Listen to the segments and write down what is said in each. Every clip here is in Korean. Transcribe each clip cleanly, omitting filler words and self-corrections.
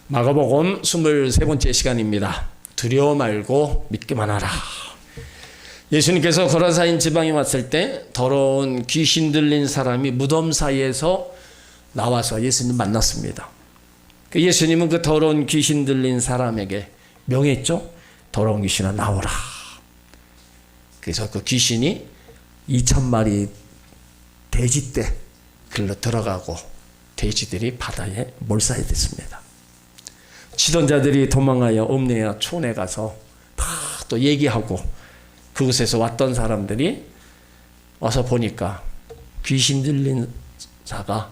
마가복음 23번째 시간입니다. 두려워 말고 믿기만 하라. 예수님께서 거라사인 지방에 왔을 때 더러운 귀신 들린 사람이 무덤 사이에서 나와서 예수님 만났습니다. 예수님은 그 더러운 귀신 들린 사람에게 명했죠. 더러운 귀신아 나오라. 그래서 그 귀신이 2,000마리 돼지떼 글로 들어가고 돼지들이 바다에 몰살됐습니다. 치던 자들이 도망하여 읍내와 촌에 가서 다 또 얘기하고 그곳에서 왔던 사람들이 와서 보니까 귀신 들린 자가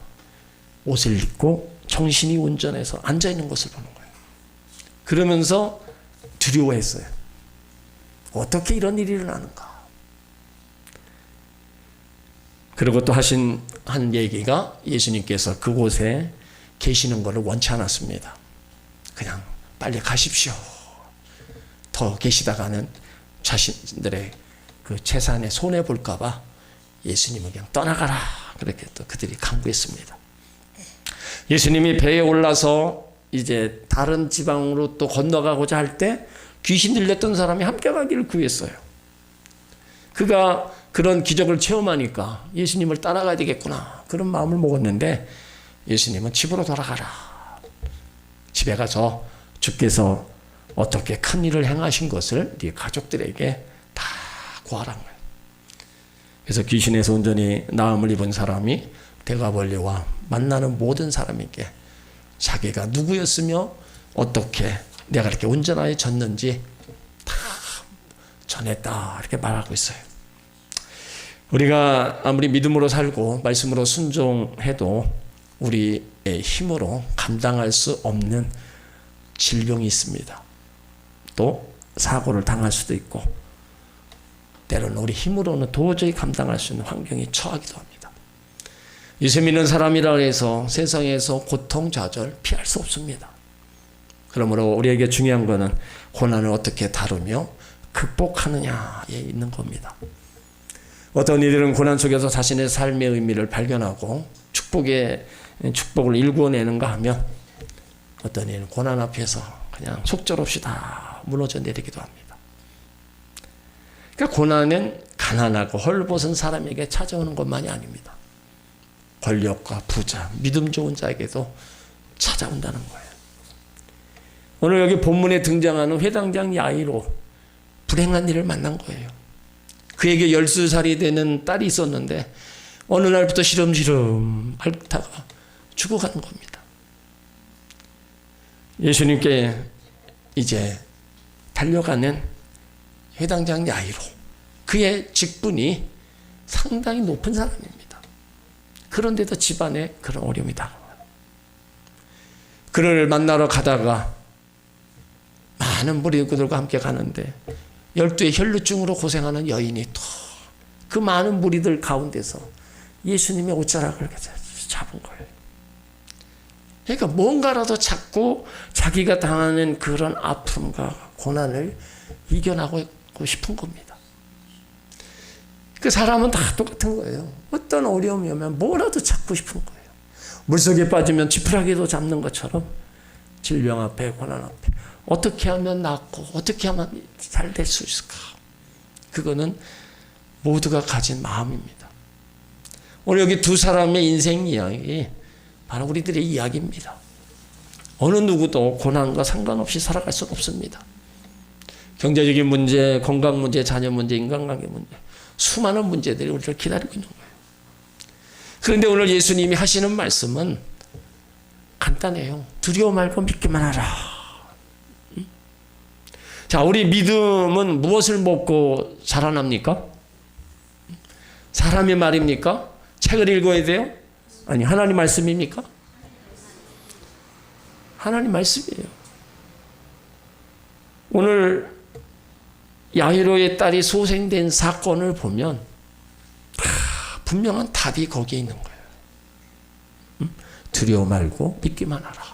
옷을 입고 정신이 온전해서 앉아있는 것을 보는 거예요. 그러면서 두려워했어요. 어떻게 이런 일이 일어나는가. 그리고 또 한 얘기가 예수님께서 그곳에 계시는 것을 원치 않았습니다. 그냥 빨리 가십시오. 더 계시다가는 자신들의 그 재산에 손해 볼까봐 예수님은 그냥 떠나가라. 그렇게 또 그들이 강구했습니다. 예수님이 배에 올라서 이제 다른 지방으로 또 건너가고자 할 때 귀신 들렸던 사람이 함께 가기를 구했어요. 그가 그런 기적을 체험하니까 예수님을 따라가야 되겠구나. 그런 마음을 먹었는데 예수님은 집으로 돌아가라. 집에 가서 주께서 어떻게 큰 일을 행하신 것을 네 가족들에게 다 구하란 거예요. 그래서 귀신에서 온전히 나음을 입은 사람이 대가벌레와 만나는 모든 사람에게 자기가 누구였으며 어떻게 내가 이렇게 온전하게 졌는지 다 전했다. 이렇게 말하고 있어요. 우리가 아무리 믿음으로 살고 말씀으로 순종해도 우리의 힘으로 감당할 수 없는 질병이 있습니다. 또 사고를 당할 수도 있고 때로는 우리 힘으로는 도저히 감당할 수 있는 환경에 처하기도 합니다. 예수 믿는 사람이라 해서 세상에서 고통, 좌절 피할 수 없습니다. 그러므로 우리에게 중요한 것은 고난을 어떻게 다루며 극복하느냐에 있는 겁니다. 어떤 이들은 고난 속에서 자신의 삶의 의미를 발견하고 축복을 일구어내는가 하면 어떤 이는 고난 앞에서 그냥 속절없이 다 무너져 내리기도 합니다. 그러니까 고난은 가난하고 헐벗은 사람에게 찾아오는 것만이 아닙니다. 권력과 부자, 믿음 좋은 자에게도 찾아온다는 거예요. 오늘 여기 본문에 등장하는 회당장 야이로 불행한 일을 만난 거예요. 그에게 12살이 되는 딸이 있었는데 어느 날부터 시름시름 앓다가 죽어가는 겁니다. 예수님께 이제 달려가는 회당장 야이로, 그의 직분이 상당히 높은 사람입니다. 그런데도 집안에 그런 어려움이 다가와요. 그를 만나러 가다가 많은 무리들과 함께 가는데 12의 혈루증으로 고생하는 여인이 또 그 많은 무리들 가운데서 예수님의 옷자락을 잡은 거예요. 그러니까 뭔가라도 자꾸 자기가 당하는 그런 아픔과 고난을 이겨나고 싶은 겁니다. 그 사람은 다 똑같은 거예요. 어떤 어려움이 오면 뭐라도 잡고 싶은 거예요. 물속에 빠지면 지푸라기도 잡는 것처럼 질병 앞에, 고난 앞에 어떻게 하면 낫고 어떻게 하면 잘 될 수 있을까. 그거는 모두가 가진 마음입니다. 오늘 여기 두 사람의 인생 이야기 바로 우리들의 이야기입니다. 어느 누구도 고난과 상관없이 살아갈 수는 없습니다. 경제적인 문제, 건강 문제, 자녀 문제, 인간관계 문제, 수많은 문제들이 우리를 기다리고 있는 거예요. 그런데 오늘 예수님이 하시는 말씀은 간단해요. 두려워 말고 믿기만 하라. 자, 우리 믿음은 무엇을 먹고 자라납니까? 사람의 말입니까? 책을 읽어야 돼요? 아니, 하나님 말씀입니까? 하나님 말씀이에요. 오늘 야이로의 딸이 소생된 사건을 보면 분명한 답이 거기에 있는 거예요. 두려워 말고 믿기만 하라.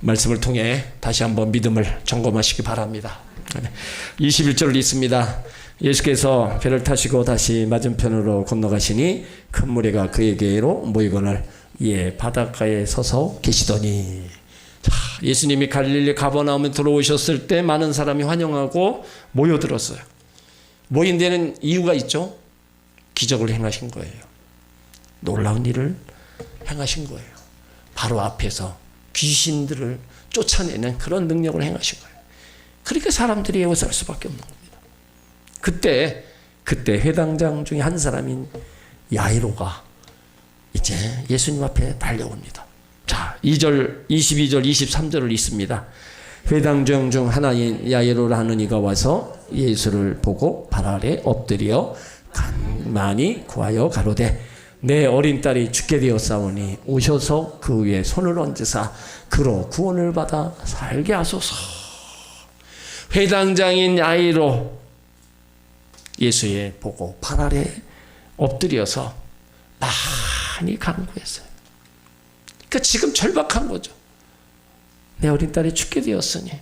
말씀을 통해 다시 한번 믿음을 점검하시기 바랍니다. 21절 있습니다. 예수께서 배를 타시고 다시 맞은편으로 건너가시니 큰 무리가 그에게로 모이거늘 예, 바닷가에 서서 계시더니. 자, 예수님이 갈릴리 가버나움에 들어오셨을 때 많은 사람이 환영하고 모여들었어요. 모인 데는 이유가 있죠. 기적을 행하신 거예요. 놀라운 일을 행하신 거예요. 바로 앞에서 귀신들을 쫓아내는 그런 능력을 행하신 거예요. 그러니까 사람들이 에워쌀 수밖에 없는 겁니다. 그때 회당장 중에 한 사람인 야이로가 이제 예수님 앞에 달려옵니다. 자, 2절, 22절, 23절을 읽습니다. 회당장 중 하나인 야이로라는 이가 와서 예수를 보고 발 아래 엎드려 간만히 구하여 가로되 내 어린 딸이 죽게 되었사오니 오셔서 그 위에 손을 얹으사 그로 구원을 받아 살게 하소서. 회당장인 야이로 예수의 보고 발 아래 엎드려서 많이 간구했어요. 그러니까 지금 절박한 거죠. 내 어린 딸이 죽게 되었으니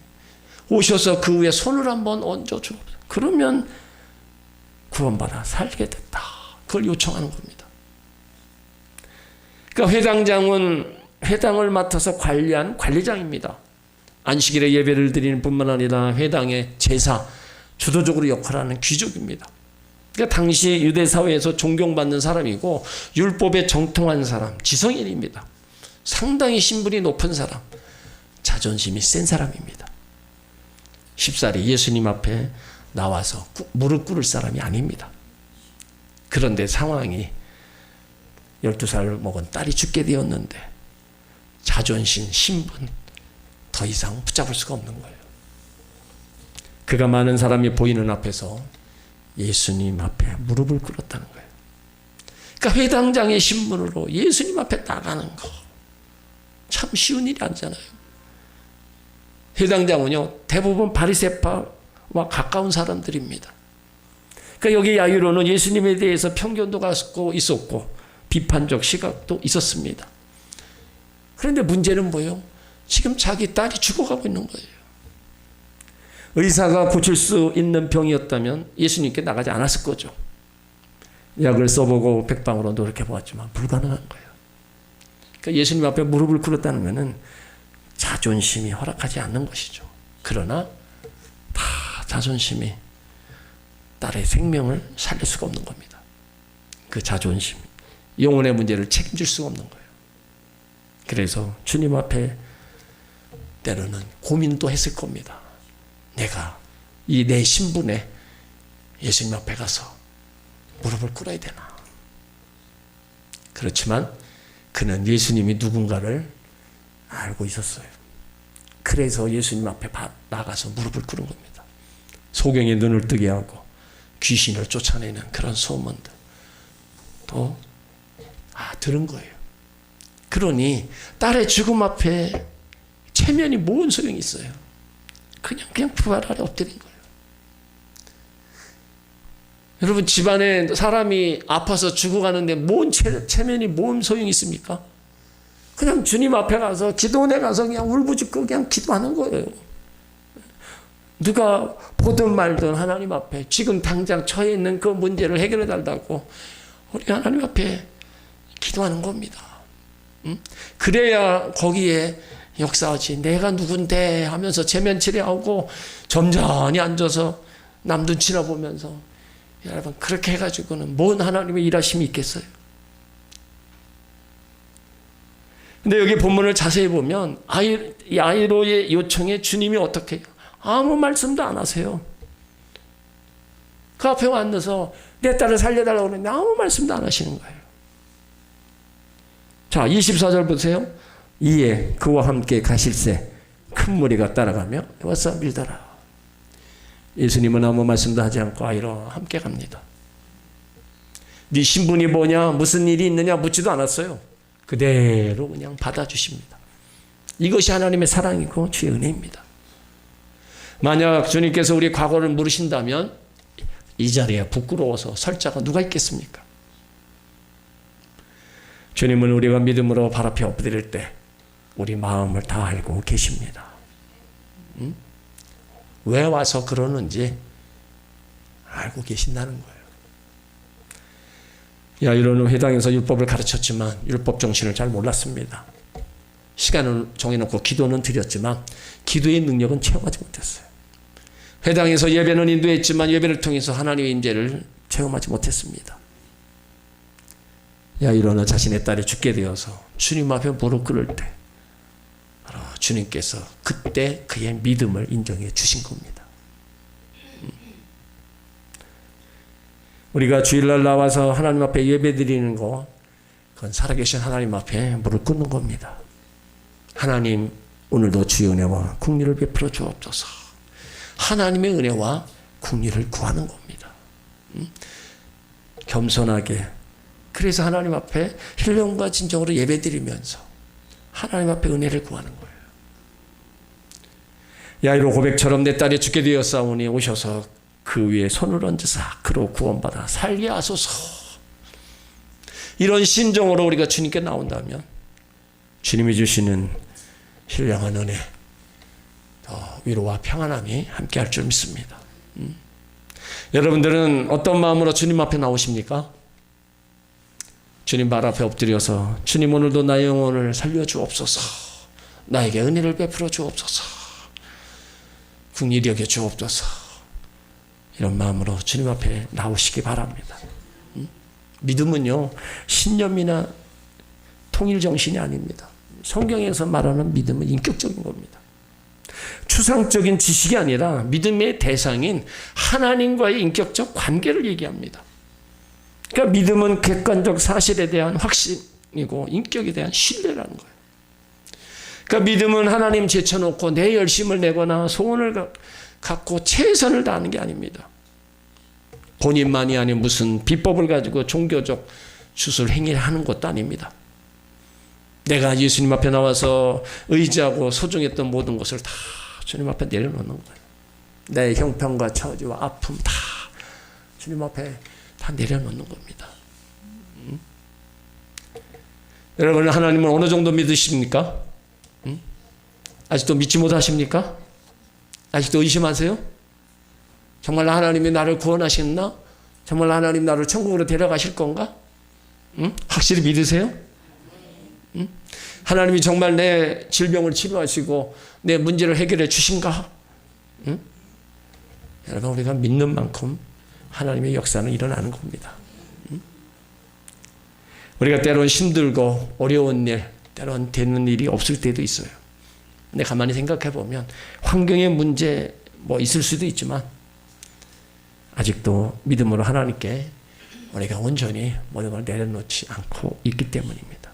오셔서 그 위에 손을 한번 얹어줘. 그러면 구원받아 살게 됐다. 그걸 요청하는 겁니다. 그러니까 회당장은 회당을 맡아서 관리한 관리장입니다. 안식일에 예배를 드리는 뿐만 아니라 회당의 제사, 주도적으로 역할하는 귀족입니다. 그러니까 당시 유대 사회에서 존경받는 사람이고 율법에 정통한 사람, 지성인입니다. 상당히 신분이 높은 사람, 자존심이 센 사람입니다. 쉽사리 예수님 앞에 나와서 무릎 꿇을 사람이 아닙니다. 그런데 상황이 12살을 먹은 딸이 죽게 되었는데 자존심, 신분 더 이상 붙잡을 수가 없는 거예요. 그가 많은 사람이 보이는 앞에서 예수님 앞에 무릎을 꿇었다는 거예요. 그러니까 회당장의 신분으로 예수님 앞에 나가는 거 참 쉬운 일이 아니잖아요. 회당장은요 대부분 바리새파와 가까운 사람들입니다. 그러니까 여기 야이로는 예수님에 대해서 편견도 갖고 있었고 비판적 시각도 있었습니다. 그런데 문제는 뭐예요? 지금 자기 딸이 죽어가고 있는 거예요. 의사가 고칠 수 있는 병이었다면 예수님께 나가지 않았을 거죠. 약을 써보고 백방으로 노력해보았지만 불가능한 거예요. 그러니까 예수님 앞에 무릎을 꿇었다는 것은 자존심이 허락하지 않는 것이죠. 그러나 다 자존심이 딸의 생명을 살릴 수가 없는 겁니다. 그 자존심, 영혼의 문제를 책임질 수가 없는 거예요. 그래서 주님 앞에 때로는 고민도 했을 겁니다. 내가 이 내 신분에 예수님 앞에 가서 무릎을 꿇어야 되나. 그렇지만 그는 예수님이 누군가를 알고 있었어요. 그래서 예수님 앞에 나가서 무릎을 꿇은 겁니다. 소경의 눈을 뜨게 하고 귀신을 쫓아내는 그런 소문들 또 들은 거예요. 그러니 딸의 죽음 앞에 체면이 뭔 소용이 있어요. 그냥 부활 아래 엎드린 거예요. 여러분 집안에 사람이 아파서 죽어가는데 뭔 체면이 뭔 소용이 있습니까? 그냥 주님 앞에 가서 기도원에 가서 그냥 울부짖고 그냥 기도하는 거예요. 누가 보든 말든 하나님 앞에 지금 당장 처해 있는 그 문제를 해결해 달라고 우리 하나님 앞에 기도하는 겁니다. 그래야 거기에 역사하지. 내가 누군데 하면서 체면치레하고 점잖이 앉아서 남 눈치나 보면서 여러분 그렇게 해가지고는 뭔 하나님의 일하심이 있겠어요. 근데 여기 본문을 자세히 보면 야이로의 요청에 주님이 어떻게 해요? 아무 말씀도 안 하세요. 그 앞에 앉아서 내 딸을 살려달라고 그러는데 아무 말씀도 안 하시는 거예요. 자 24절 보세요. 이에 그와 함께 가실새 큰 무리가 따라가며 와서 밀더라. 예수님은 아무 말씀도 하지 않고 아이로 함께 갑니다. 네 신분이 뭐냐 무슨 일이 있느냐 묻지도 않았어요. 그대로 그냥 받아주십니다. 이것이 하나님의 사랑이고 주의 은혜입니다. 만약 주님께서 우리 과거를 물으신다면 이 자리에 부끄러워서 설 자가 누가 있겠습니까? 주님은 우리가 믿음으로 발 앞에 엎드릴 때 우리 마음을 다 알고 계십니다. 왜 와서 그러는지 알고 계신다는 거예요. 야이로는 회당에서 율법을 가르쳤지만 율법 정신을 잘 몰랐습니다. 시간을 정해놓고 기도는 드렸지만 기도의 능력은 체험하지 못했어요. 회당에서 예배는 인도했지만 예배를 통해서 하나님의 임재를 체험하지 못했습니다. 야이로는 자신의 딸이 죽게 되어서 주님 앞에 무릎 꿇을 때 바로 주님께서 그때 그의 믿음을 인정해 주신 겁니다. 우리가 주일날 나와서 하나님 앞에 예배 드리는 거, 그건 살아계신 하나님 앞에 무릎 꿇는 겁니다. 하나님, 오늘도 주의 은혜와 긍휼을 베풀어 주옵소서. 하나님의 은혜와 긍휼을 구하는 겁니다. 겸손하게, 그래서 하나님 앞에 신령과 진정으로 예배 드리면서 하나님 앞에 은혜를 구하는 거예요. 야이로 고백처럼 내 딸이 죽게 되었사오니 오셔서 그 위에 손을 얹으사 그로 구원받아 살게 하소서. 이런 심정으로 우리가 주님께 나온다면 주님이 주시는 신령한 은혜, 위로와 평안함이 함께할 줄 믿습니다. 여러분들은 어떤 마음으로 주님 앞에 나오십니까? 주님 발 앞에 엎드려서 주님, 오늘도 나의 영혼을 살려주옵소서, 나에게 은혜를 베풀어 주옵소서, 긍휼히 여겨 주옵소서, 이런 마음으로 주님 앞에 나오시기 바랍니다. 믿음은요, 신념이나 통일 정신이 아닙니다. 성경에서 말하는 믿음은 인격적인 겁니다. 추상적인 지식이 아니라 믿음의 대상인 하나님과의 인격적 관계를 얘기합니다. 그러니까 믿음은 객관적 사실에 대한 확신이고 인격에 대한 신뢰라는 거예요. 그러니까 믿음은 하나님 제쳐놓고 내 열심을 내거나 소원을 갖고 최선을 다하는 게 아닙니다. 본인만이 아닌 무슨 비법을 가지고 종교적 주술 행위를 하는 것도 아닙니다. 내가 예수님 앞에 나와서 의지하고 소중했던 모든 것을 다 주님 앞에 내려놓는 거예요. 내 형편과 처지와 아픔 다 주님 앞에 다 내려놓는 겁니다. 여러분, 하나님을 어느 정도 믿으십니까? 아직도 믿지 못하십니까? 아직도 의심하세요? 정말 하나님이 나를 구원하셨나? 정말 하나님 나를 천국으로 데려가실 건가? 확실히 믿으세요? 하나님이 정말 내 질병을 치료하시고 내 문제를 해결해 주신가? 여러분, 우리가 믿는 만큼 하나님의 역사는 일어나는 겁니다. 우리가 때론 힘들고 어려운 일, 때론 되는 일이 없을 때도 있어요. 근데 가만히 생각해 보면 환경의 문제 뭐 있을 수도 있지만 아직도 믿음으로 하나님께 우리가 온전히 모든 걸 내려놓지 않고 있기 때문입니다.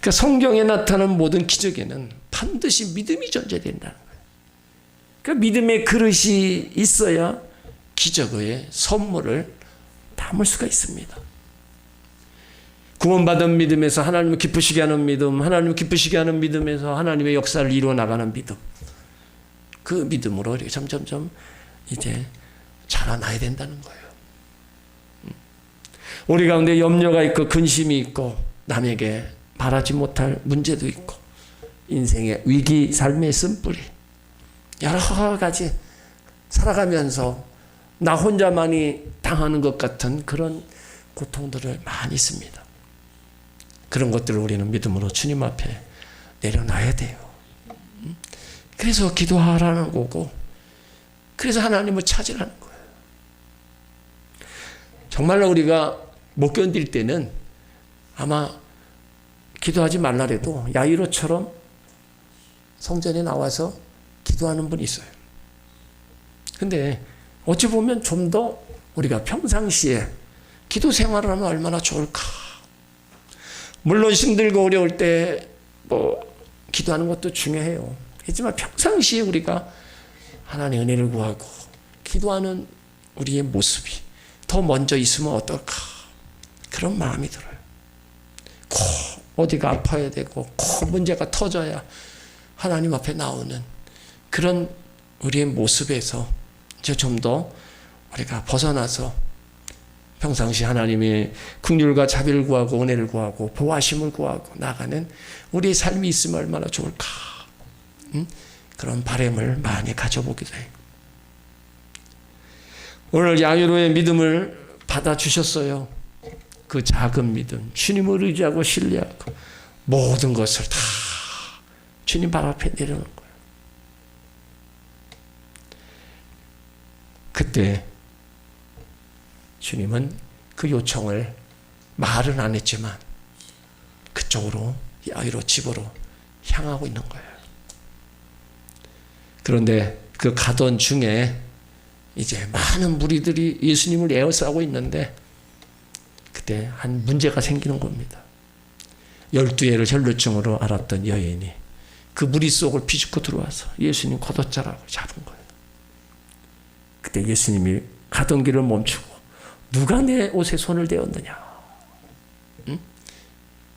그러니까 성경에 나타나는 모든 기적에는 반드시 믿음이 존재된다는 거예요. 그러니까 믿음의 그릇이 있어야 기적의 선물을 담을 수가 있습니다. 구원받은 믿음에서 하나님을 기쁘시게 하는 믿음, 하나님을 기쁘시게 하는 믿음에서 하나님의 역사를 이루어 나가는 믿음, 그 믿음으로 점점점 이제 자라나야 된다는 거예요. 우리 가운데 염려가 있고 근심이 있고 남에게 바라지 못할 문제도 있고 인생의 위기, 삶의 쓴뿌리 여러 가지 살아가면서 나 혼자만이 당하는 것 같은 그런 고통들을 많이 있습니다. 그런 것들을 우리는 믿음으로 주님 앞에 내려놔야 돼요. 그래서 기도하라는 거고, 그래서 하나님을 찾으라는 거예요. 정말로 우리가 못 견딜 때는 아마 기도하지 말라래도 야이로처럼 성전에 나와서 기도하는 분이 있어요. 근데 어찌 보면 좀 더 우리가 평상시에 기도 생활을 하면 얼마나 좋을까. 물론 힘들고 어려울 때 뭐 기도하는 것도 중요해요. 하지만 평상시에 우리가 하나님의 은혜를 구하고 기도하는 우리의 모습이 더 먼저 있으면 어떨까. 그런 마음이 들어요. 꼭 어디가 아파야 되고 꼭 문제가 터져야 하나님 앞에 나오는 그런 우리의 모습에서 이제 좀 더 우리가 벗어나서 평상시 하나님의 긍휼과 자비를 구하고 은혜를 구하고 보호하심을 구하고 나가는 우리의 삶이 있으면 얼마나 좋을까. 그런 바람을 많이 가져보기도 해요. 오늘 야이로의 믿음을 받아주셨어요. 그 작은 믿음, 주님을 의지하고 신뢰하고 모든 것을 다 주님 발 앞에 내려놓은 거예요. 그때 주님은 그 요청을 말은 안 했지만 그쪽으로, 야이로 집으로 향하고 있는 거예요. 그런데 그 가던 중에 이제 많은 무리들이 예수님을 에워싸고 있는데 그때 한 문제가 생기는 겁니다. 12해를 혈루증으로 앓았던 여인이 그 무리 속을 비집고 들어와서 예수님 걷어차라고 잡은 거예요. 그때 예수님이 가던 길을 멈추고 누가 내 옷에 손을 대었느냐? 응?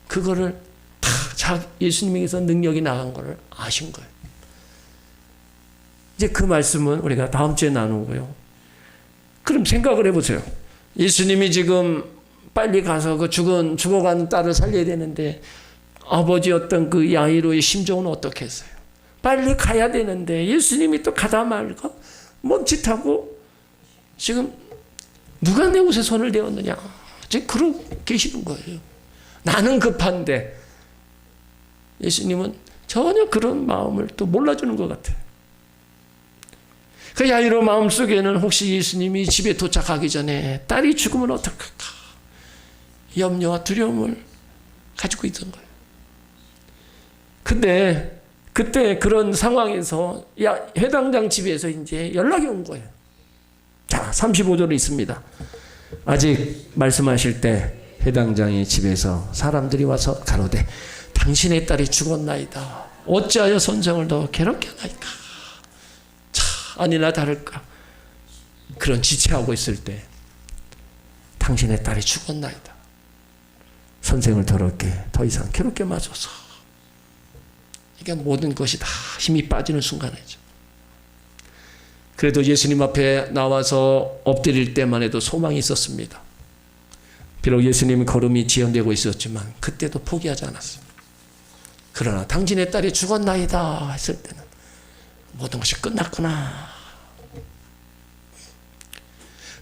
그거를 다 예수님에게서 능력이 나간 거를 아신 거예요. 이제 그 말씀은 우리가 다음 주에 나누고요. 그럼 생각을 해보세요. 예수님이 지금 빨리 가서 그 죽어가는 딸을 살려야 되는데 아버지였던 그 야이로의 심정은 어떻게 했어요? 빨리 가야 되는데 예수님이 또 가다 말고 멈칫하고 지금 누가 내 옷에 손을 대었느냐? 지금 그러고 계시는 거예요. 나는 급한데 예수님은 전혀 그런 마음을 또 몰라주는 것 같아요. 그 야이로 마음속에는 혹시 예수님이 집에 도착하기 전에 딸이 죽으면 어떡할까? 염려와 두려움을 가지고 있던 거예요. 근데 그때 그런 상황에서 회당장 집에서 이제 연락이 온 거예요. 자, 35절에 있습니다. 아직 말씀하실 때 회당장의 집에서 사람들이 와서 가로되 당신의 딸이 죽었나이다. 어찌하여 선생을 더 괴롭게 하나이까? 자, 아니나 다를까 그런 지체하고 있을 때 당신의 딸이 죽었나이다. 선생을 더 이상 괴롭게 마소서. 이게 모든 것이 다 힘이 빠지는 순간이죠. 그래도 예수님 앞에 나와서 엎드릴 때만 해도 소망이 있었습니다. 비록 예수님의 걸음이 지연되고 있었지만 그때도 포기하지 않았어요. 그러나 당신의 딸이 죽었나이다 했을 때는 모든 것이 끝났구나.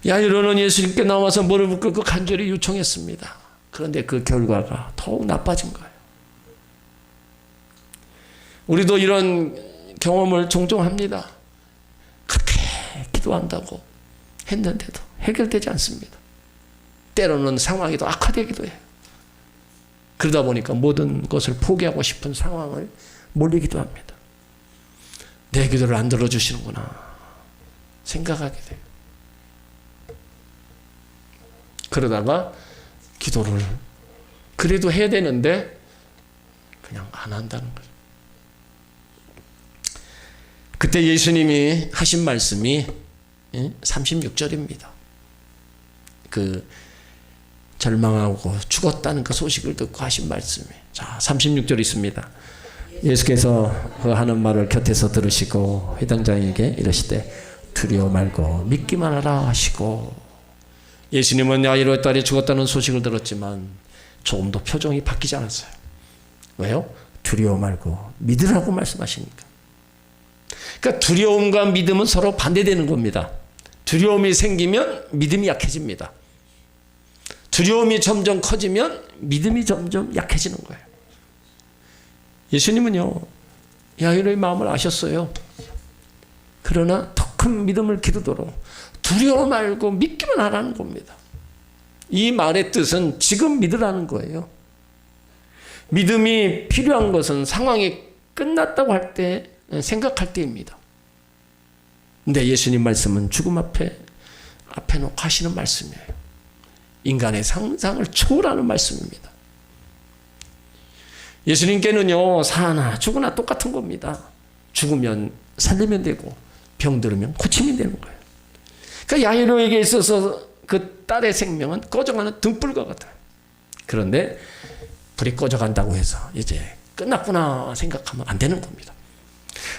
야이로는 예수님께 나와서 무릎을 꿇고 간절히 요청했습니다. 그런데 그 결과가 더욱 나빠진 거예요. 우리도 이런 경험을 종종 합니다. 그렇게 기도한다고 했는데도 해결되지 않습니다. 때로는 상황이 더 악화되기도 해요. 그러다 보니까 모든 것을 포기하고 싶은 상황을 몰리기도 합니다. 내 기도를 안 들어주시는구나 생각하게 돼요. 그러다가 기도를 그래도 해야 되는데 그냥 안 한다는 거죠. 그때 예수님이 하신 말씀이 36절입니다. 그 절망하고 죽었다는 그 소식을 듣고 하신 말씀이. 자, 36절 있습니다. 예수께서 그 하는 말을 곁에서 들으시고 회당장에게 이르시되 두려워 말고 믿기만 하라 하시고. 예수님은 야이로의 딸이 죽었다는 소식을 들었지만 조금도 표정이 바뀌지 않았어요. 왜요? 두려워 말고 믿으라고 말씀하시니까. 그러니까 두려움과 믿음은 서로 반대되는 겁니다. 두려움이 생기면 믿음이 약해집니다. 두려움이 점점 커지면 믿음이 점점 약해지는 거예요. 예수님은요, 야이로의 마음을 아셨어요. 그러나 더 큰 믿음을 기르도록 두려워 말고 믿기만 하라는 겁니다. 이 말의 뜻은 지금 믿으라는 거예요. 믿음이 필요한 것은 상황이 끝났다고 할 때, 생각할 때입니다. 근데 예수님 말씀은 죽음 앞에 놓고 하시는 말씀이에요. 인간의 상상을 초월하는 말씀입니다. 예수님께는요, 사나 죽으나 똑같은 겁니다. 죽으면 살리면 되고 병들으면 고치면 되는 거예요. 그러니까 야이로에게 있어서 그 딸의 생명은 꺼져가는 등불과 같아요. 그런데 불이 꺼져간다고 해서 이제 끝났구나 생각하면 안 되는 겁니다.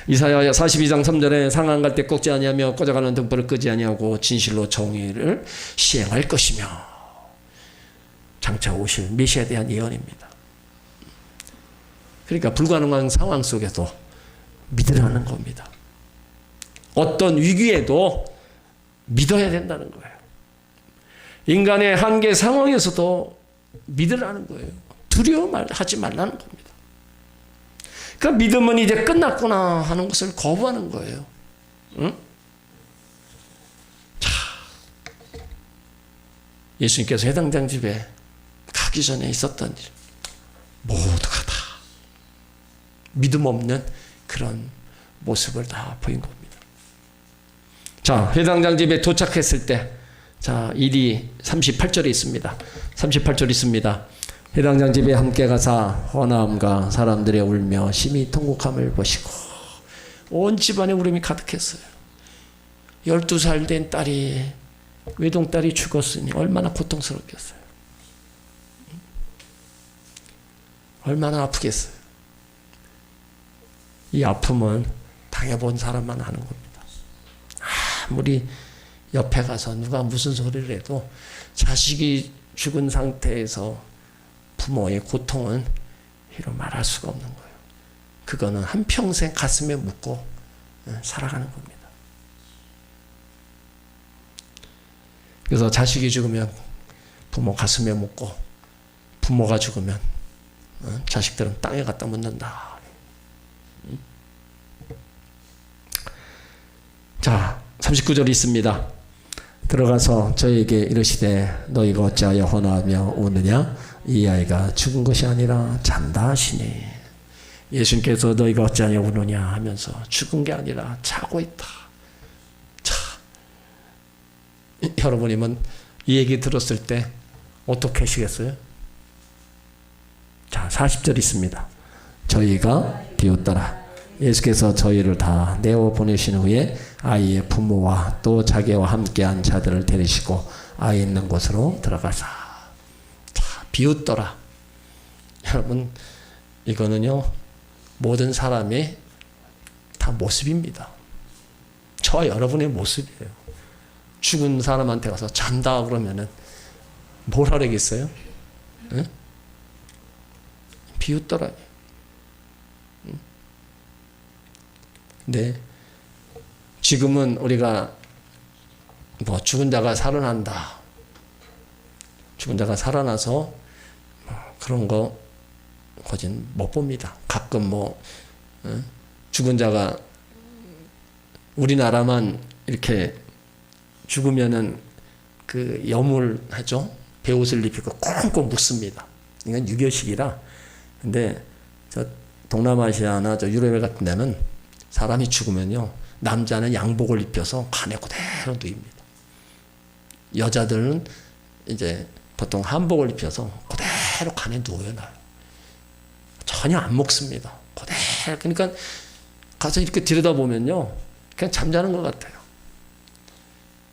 이사야 42장 3절에 상한 갈 때 꺾지 아니하며 꺼져가는 등불을 끄지 아니하고 진실로 정의를 시행할 것이며, 장차 오실 메시아에 대한 예언입니다. 그러니까 불가능한 상황 속에도 믿으라는 겁니다. 어떤 위기에도 믿어야 된다는 거예요. 인간의 한계 상황에서도 믿으라는 거예요. 두려워하지 말라는 겁니다. 그 믿음은 이제 끝났구나 하는 것을 거부하는 거예요. 응? 자, 예수님께서 회당장 집에 가기 전에 있었던 일 모두가 다 믿음 없는 그런 모습을 다 보인 겁니다. 자, 회당장 집에 도착했을 때, 자, 일이 38절에 있습니다. 38절 있습니다. 회당장 집에 함께 가사 헌화함과 사람들의 울며 심히 통곡함을 보시고, 온 집안에 울음이 가득했어요. 12살 된 딸이, 외동딸이 죽었으니 얼마나 고통스럽겠어요. 얼마나 아프겠어요. 이 아픔은 당해본 사람만 아는 겁니다. 아무리 옆에 가서 누가 무슨 소리를 해도 자식이 죽은 상태에서 부모의 고통은 이루 말할 수가 없는 거예요. 그거는 한평생 가슴에 묻고 살아가는 겁니다. 그래서 자식이 죽으면 부모 가슴에 묻고, 부모가 죽으면 자식들은 땅에 갖다 묻는다. 자, 39절이 있습니다. 들어가서 저에게 이르시되 너희가 어찌하여 헌화하며 우느냐? 이 아이가 죽은 것이 아니라 잔다 하시니. 예수님께서 너희가 어찌하여 우느냐 하면서 죽은 게 아니라 자고 있다. 자, 여러분이면 이 얘기 들었을 때 어떻게 하시겠어요? 자, 40절 있습니다. 저희가 비웃더라. 예수께서 저희를 다 내어 보내신 후에 아이의 부모와 또 자기와 함께한 자들을 데리시고 아이 있는 곳으로 들어가사. 자, 비웃더라. 여러분, 이거는요, 모든 사람이 다 모습입니다. 저와 여러분의 모습이에요. 죽은 사람한테 가서 잔다 그러면은 뭘 하려겠어요? 응? 비웃더라. 네. 지금은 우리가 뭐 죽은 자가 살아난다. 죽은 자가 살아나서 그런 거 거진 못 봅니다. 가끔 뭐 죽은 자가 우리나라만 이렇게 죽으면은 그 여물하죠. 베옷을 입히고 꽁꽁 묶습니다. 이건 유교식이라. 근데 저 동남아시아나 저 유럽 같은 데는 사람이 죽으면요, 남자는 양복을 입혀서 간에 그대로 누입니다. 여자들은 이제 보통 한복을 입혀서 그대로 간에 누워놔요. 전혀 안 먹습니다. 그대로. 그러니까 가서 이렇게 들여다보면요, 그냥 잠자는 것 같아요.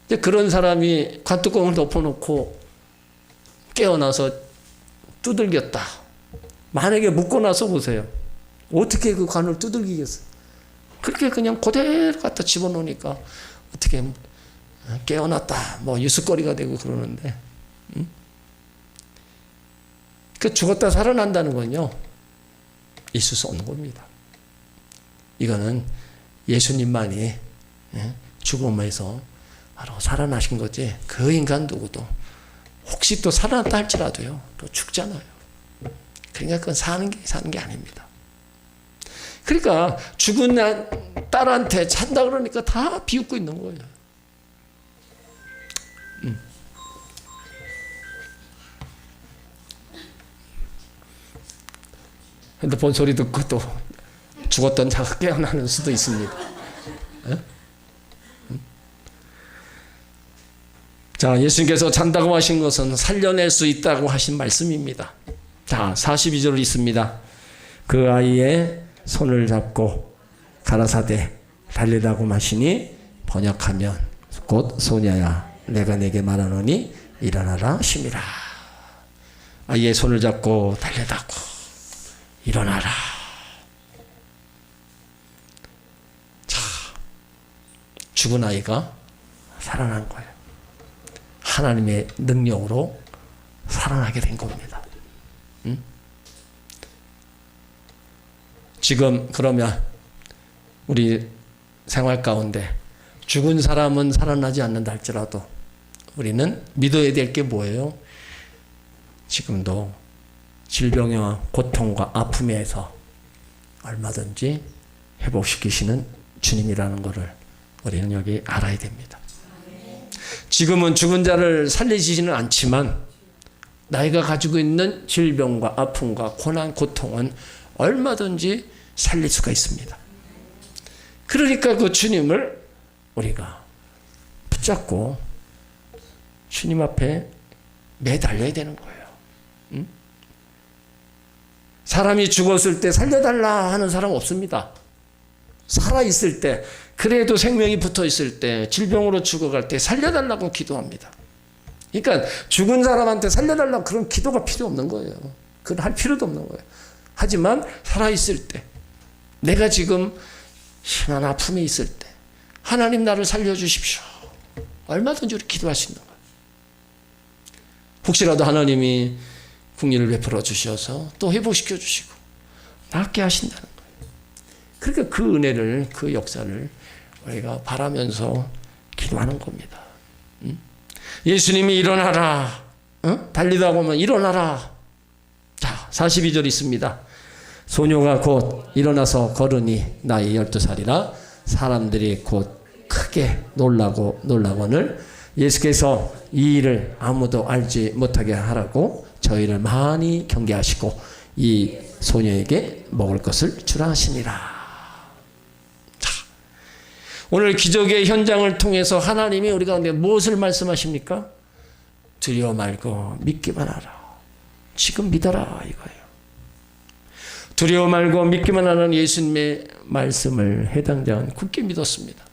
근데 그런 사람이 관뚜껑을 덮어놓고 깨어나서 두들겼다. 만약에 묶고 나서 보세요. 어떻게 그 관을 두들기겠어요? 그렇게 그냥 그대로 갖다 집어넣으니까 어떻게 깨어났다, 뭐 유스거리가 되고 그러는데, 그 죽었다 살아난다는 건요, 있을 수 없는 겁니다. 이거는 예수님만이 죽음에서 바로 살아나신 거지, 그 인간 누구도 혹시 또 살아났다 할지라도요, 또 죽잖아요. 그러니까 그건 사는 게 아닙니다. 그러니까 죽은 딸한테 잔다 그러니까 다 비웃고 있는 거예요. 핸드폰 소리 듣고 또 죽었던 자가 깨어나는 수도 있습니다. 자, 예수님께서 잔다고 하신 것은 살려낼 수 있다고 하신 말씀입니다. 자, 42절 있습니다. 그 아이의 손을 잡고 가라사대 달리라고 마시니, 번역하면 곧 소녀야 내가 내게 말하노니 일어나라 하심이라. 아이의 손을 잡고 달려다고 일어나라. 자, 죽은 아이가 살아난 거예요. 하나님의 능력으로 살아나게 된 겁니다. 지금 그러면 우리 생활 가운데 죽은 사람은 살아나지 않는다 할지라도 우리는 믿어야 될 게 뭐예요? 지금도 질병과 고통과 아픔에서 얼마든지 회복시키시는 주님이라는 것을 우리는 여기 알아야 됩니다. 지금은 죽은 자를 살리시지는 않지만 나이가 가지고 있는 질병과 아픔과 고난, 고통은 얼마든지 살릴 수가 있습니다. 그러니까 그 주님을 우리가 붙잡고 주님 앞에 매달려야 되는 거예요. 응? 사람이 죽었을 때 살려달라 하는 사람 없습니다. 살아있을 때, 그래도 생명이 붙어있을 때, 질병으로 죽어갈 때 살려달라고 기도합니다. 그러니까 죽은 사람한테 살려달라고 그런 기도가 필요 없는 거예요. 그건 할 필요도 없는 거예요. 하지만 살아있을 때, 내가 지금 심한 아픔에 있을 때 하나님 나를 살려주십시오. 얼마든지 우리 기도할 수 있는 거예요. 혹시라도 하나님이 국리를 베풀어 주셔서 또 회복시켜 주시고 낫게 하신다는 거예요. 그러니까 그 은혜를, 그 역사를 우리가 바라면서 기도하는 겁니다. 예수님이 일어나라. 달리다 보면 일어나라. 자, 42절 있습니다. 소녀가 곧 일어나서 걸으니 나이 12살이라 사람들이 곧 크게 놀라거늘 예수께서 이 일을 아무도 알지 못하게 하라고 저희를 많이 경계하시고 이 소녀에게 먹을 것을 주라 하시니라. 자, 오늘 기적의 현장을 통해서 하나님이 우리 가운데 무엇을 말씀하십니까? 두려워 말고 믿기만 하라. 지금 믿어라 이거예요. 두려워 말고 믿기만 하는 예수님의 말씀을 해당장은 굳게 믿었습니다.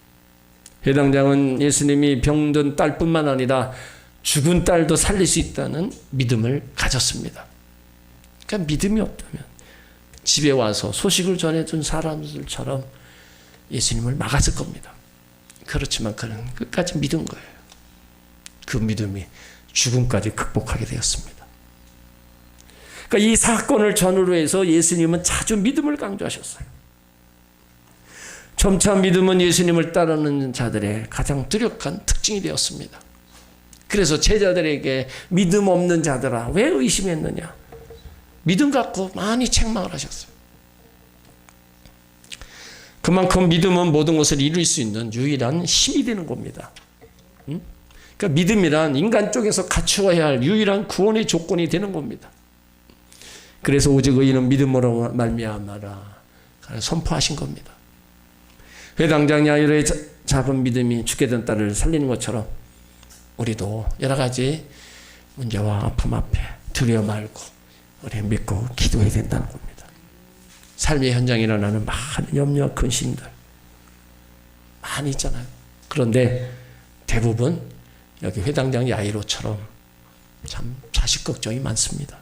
해당장은 예수님이 병든 딸뿐만 아니라 죽은 딸도 살릴 수 있다는 믿음을 가졌습니다. 그러니까 믿음이 없다면 집에 와서 소식을 전해준 사람들처럼 예수님을 막았을 겁니다. 그렇지만 그는 끝까지 믿은 거예요. 그 믿음이 죽음까지 극복하게 되었습니다. 그러니까 이 사건을 전후로 해서 예수님은 자주 믿음을 강조하셨어요. 점차 믿음은 예수님을 따르는 자들의 가장 뚜렷한 특징이 되었습니다. 그래서 제자들에게 믿음 없는 자들아 왜 의심했느냐, 믿음 갖고 많이 책망을 하셨어요. 그만큼 믿음은 모든 것을 이룰 수 있는 유일한 힘이 되는 겁니다. 그러니까 믿음이란 인간 쪽에서 갖추어야 할 유일한 구원의 조건이 되는 겁니다. 그래서 오직 의인은 믿음으로 말미암아라 선포하신 겁니다. 회당장 야이로의 작은 믿음이 죽게 된 딸을 살리는 것처럼 우리도 여러 가지 문제와 아픔 앞에 두려워 말고 우리 믿고 기도해야 된다는 겁니다. 삶의 현장에 일어나는 많은 염려와 근심들 많이 있잖아요. 그런데 대부분 여기 회당장 야이로처럼 참 자식 걱정이 많습니다.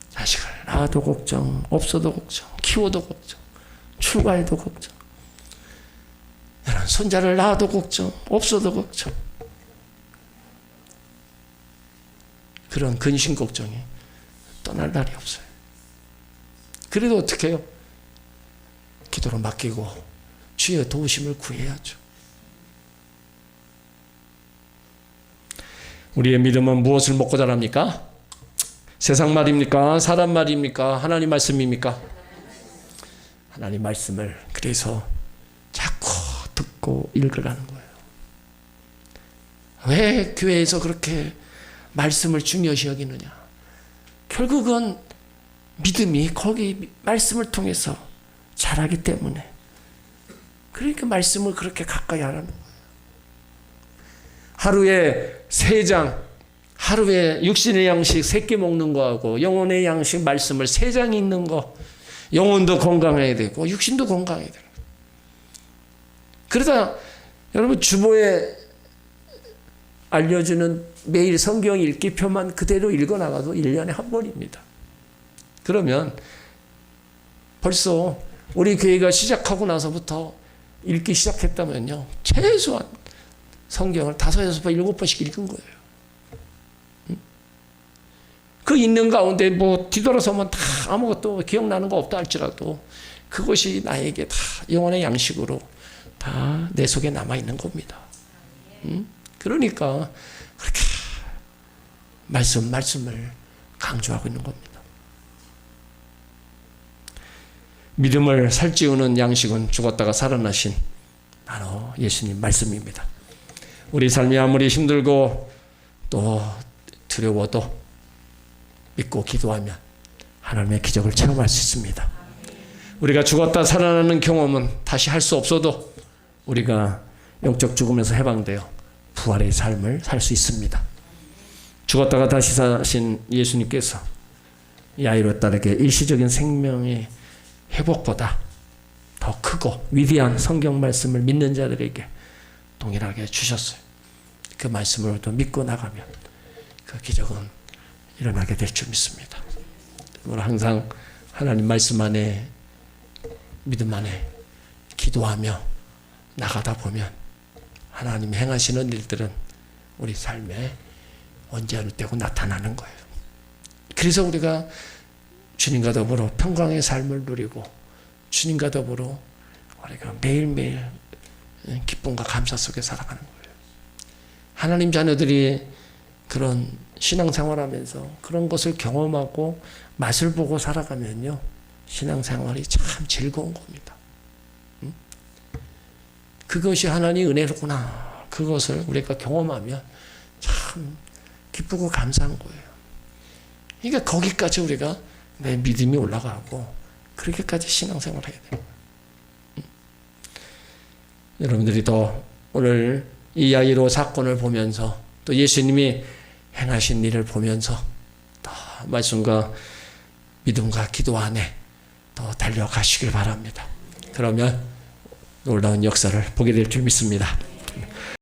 자식을 낳아도 걱정, 없어도 걱정, 키워도 걱정, 출가해도 걱정, 손자를 낳아도 걱정, 없어도 걱정. 그런 근심 걱정이 떠날 날이 없어요. 그래도 어떻게 해요? 기도로 맡기고 주의 도우심을 구해야죠. 우리의 믿음은 무엇을 먹고 자랍니까? 세상 말입니까? 사람 말입니까? 하나님 말씀입니까? 하나님 말씀을 그래서 자꾸 듣고 읽으라는 거예요. 왜 교회에서 그렇게 말씀을 중요시 여기느냐? 결국은 믿음이 거기 말씀을 통해서 자라기 때문에, 그러니까 말씀을 그렇게 가까이 하라는 거예요. 하루에 3장, 하루에 육신의 양식 3끼 먹는 거하고 영혼의 양식 말씀을 3장 읽는 거, 영혼도 건강해야 되고 육신도 건강해야 되고. 그러다 여러분 주보에 알려주는 매일 성경 읽기표만 그대로 읽어나가도 1년에 한 번입니다. 그러면 벌써 우리 교회가 시작하고 나서부터 읽기 시작했다면요, 최소한 성경을 5, 6번, 7번씩 읽은 거예요. 그 읽는 가운데 뭐 뒤돌아서면 다 아무것도 기억나는 거 없다 할지라도 그것이 나에게 다 영혼의 양식으로 다 내 속에 남아있는 겁니다. 그러니까 그렇게 말씀을 강조하고 있는 겁니다. 믿음을 살찌우는 양식은 죽었다가 살아나신 바로 예수님 말씀입니다. 우리 삶이 아무리 힘들고 또 두려워도 믿고 기도하면 하나님의 기적을 체험할 수 있습니다. 우리가 죽었다 살아나는 경험은 다시 할 수 없어도 우리가 영적 죽음에서 해방되어 부활의 삶을 살 수 있습니다. 죽었다가 다시 사신 예수님께서 야이로 딸에게 일시적인 생명의 회복보다 더 크고 위대한 성경 말씀을 믿는 자들에게 동일하게 주셨어요. 그 말씀을 또 믿고 나가면 그 기적은 일어나게 될 줄 믿습니다. 오늘 항상 하나님 말씀 안에 믿음 안에 기도하며 나가다 보면 하나님 행하시는 일들은 우리 삶에 언제 어느 때고 나타나는 거예요. 그래서 우리가 주님과 더불어 평강의 삶을 누리고 주님과 더불어 우리가 매일매일 기쁨과 감사 속에 살아가는 거예요. 하나님 자녀들이 그런 신앙생활하면서 그런 것을 경험하고 맛을 보고 살아가면요, 신앙생활이 참 즐거운 겁니다. 그것이 하나님의 은혜로구나. 그것을 우리가 경험하면 참 기쁘고 감사한 거예요. 그러니까 거기까지 우리가 내 믿음이 올라가고 그렇게까지 신앙생활을 해야 돼요. 여러분들이 더 오늘 이 야이로 사건을 보면서 또 예수님이 행하신 일을 보면서 더 말씀과 믿음과 기도 안에 더 달려가시길 바랍니다. 그러면 놀라운 역사를 보게 될 줄 믿습니다.